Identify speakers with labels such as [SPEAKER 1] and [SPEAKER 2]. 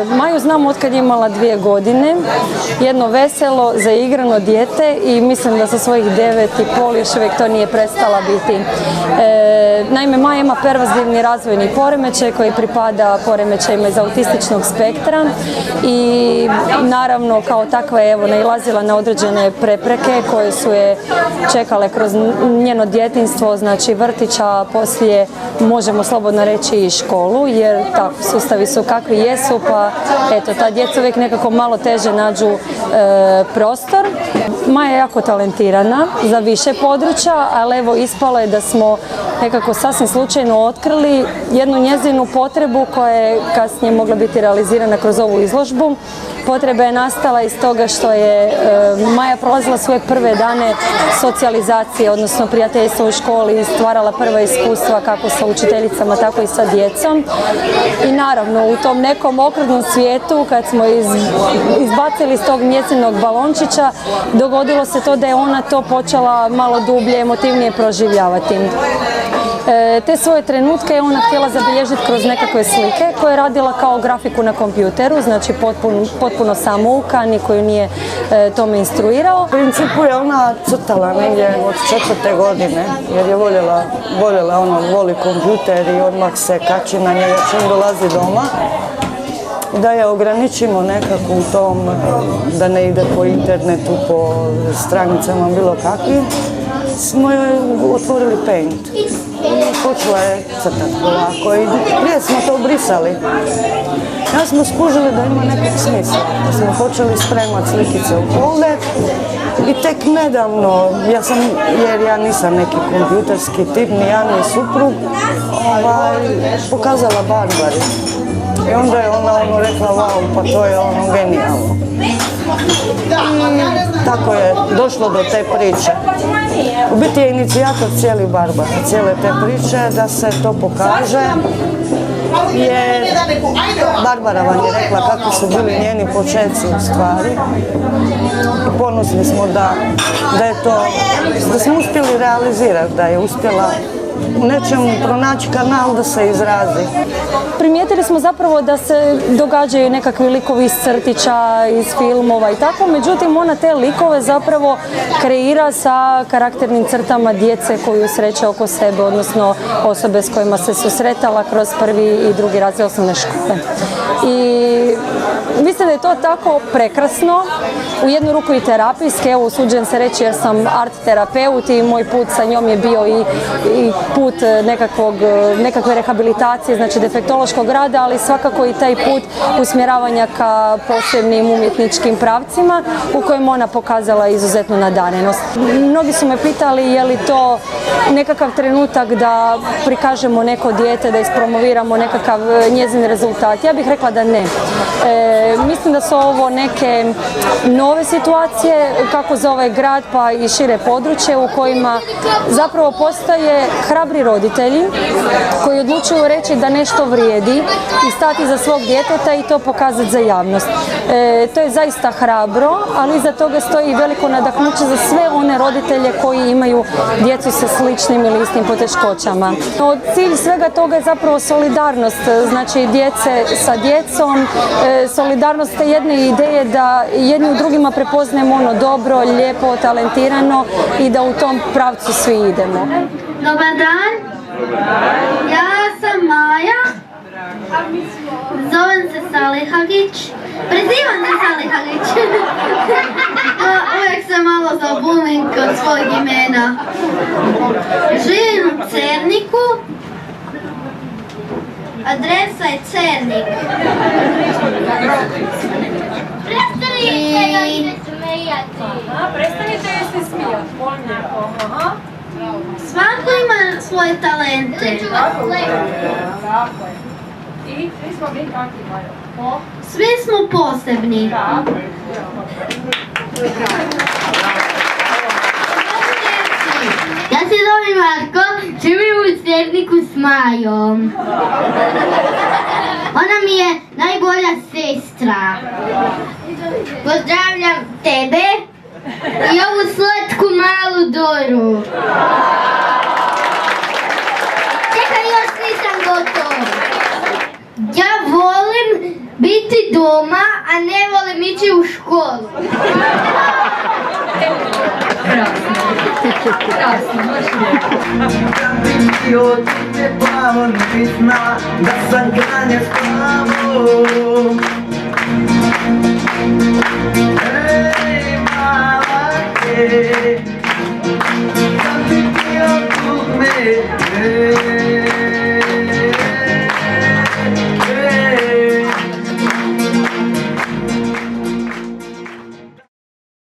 [SPEAKER 1] Maju znam od kad je imala 2 godine, jedno veselo, zaigrano dijete i mislim da sa svojih 9,5 još uvijek to nije prestala biti. Naime, Maja ima pervazivni razvojni poremećaj koji pripada poremećajima iz autističnog spektra i naravno kao takva je nailazila na određene prepreke koje su je čekale kroz njeno djetinjstvo, znači vrtića, poslije možemo slobodno reći i školu, jer sustavi su kakvi jesu, pa eto, ta djeca uvijek nekako malo teže nađu prostor. Maja je jako talentirana za više područja, ali evo ispalo je da smo nekako sasvim slučajno otkrili jednu njezinu potrebu koja je kasnije mogla biti realizirana kroz ovu izložbu. Potreba je nastala iz toga što je Maja prolazila svoje prve dane socijalizacije, odnosno prijateljstva u školi i stvarala prva iskustva kako sa učiteljicama, tako i sa djecom. I naravno, u tom nekom okrugnom svijetu, kad smo izbacili iz tog njezinog balončića, dogodilo se to da je ona to počela malo dublje, emotivnije proživljavati. Te svoje trenutke je ona htjela zabilježiti kroz nekakve slike koje je radila kao grafiku na kompjuteru, znači potpuno samouka, niko ju nije tome instruirao.
[SPEAKER 2] U principu je ona crtala negdje od 4. godine jer je voli kompjuter i odmah se kači na njega čim dolazi doma. Da je ograničimo nekako u tom, da ne ide po internetu, po stranicama bilo kakvim, smo joj otvorili Paint i počela je crtati polako i prije smo to brisali. Ja smo skužili da ima nekog smisla, da smo počeli spremati slikice u folder i tek nedavno, jer ja nisam neki kompjuterski tip, ni ja ni suprug, pokazala Barbari. I onda je ona rekla, wow, pa to je genijalno. I tako je došlo do te priče. U biti je inicijator cijeli Barbara, cijele te priče, da se to pokaže. Jer Barbara vam je rekla kako su bili njeni početci u stvari. I ponosni smo da smo uspjeli realizirati, da je uspjela u nečemu pronaći kanal da se izrazi.
[SPEAKER 1] Primijetili smo zapravo da se događaju nekakvi likovi iz crtića, iz filmova i tako, međutim ona te likove zapravo kreira sa karakternim crtama djece koju sreće oko sebe, odnosno osobe s kojima se susretala kroz 1. i 2. razred osnovne škole. I mislim da je to tako prekrasno, u jednu ruku i terapijski, evo usuđujem se reći jer sam art terapeut i moj put sa njom je bio i put nekakve rehabilitacije, znači defektološkog rada, ali svakako i taj put usmjeravanja ka posebnim umjetničkim pravcima u kojem ona pokazala izuzetnu nadarenost. Mnogi su me pitali je li to nekakav trenutak da prikažemo neko dijete, da ispromoviramo nekakav njezin rezultat. Ja bih rekla da ne. Mislim da su ovo neke nove situacije kako za ovaj grad pa i šire područje u kojima zapravo postoje hrabri roditelji koji odlučuju reći da nešto vrijedi i stati za svog djeteta i to pokazati za javnost. To je zaista hrabro, ali iza toga stoji veliko nadahnuće za sve one roditelje koji imaju djecu sa sličnim ili istim poteškoćama. Cilj svega toga je zapravo solidarnost, znači djece sa djecom, solidarnost te jedne ideje da jedni u drugima prepoznajemo ono dobro, lijepo, talentirano i da u tom pravcu svi idemo.
[SPEAKER 3] Dobar dan, ja sam Maja, zovem se Salihagić, prezivam se Salihagić. Uvijek se malo zabunim kod svojeg imena. Živim u Cerniku, adresa je Cernik.
[SPEAKER 1] Prestanite se smijati, molim lijepo.
[SPEAKER 3] Svako ima svoje talente.
[SPEAKER 1] I svi smo mi kakvi, Majo?
[SPEAKER 3] Svi smo posebni. Ja se zovem Marko, živim u Cerniku s Majom. Ona mi je najbolja sestra. Pozdravljam tebe i ovu slatku malu Doru. Čekaj, još nisam gotov. Ja volim Biti doma, a ne volim ići u školu.
[SPEAKER 4] Krasno, baš lijepo. Kad bi bio ti me plavo, ne bi zna da sam granje spavo.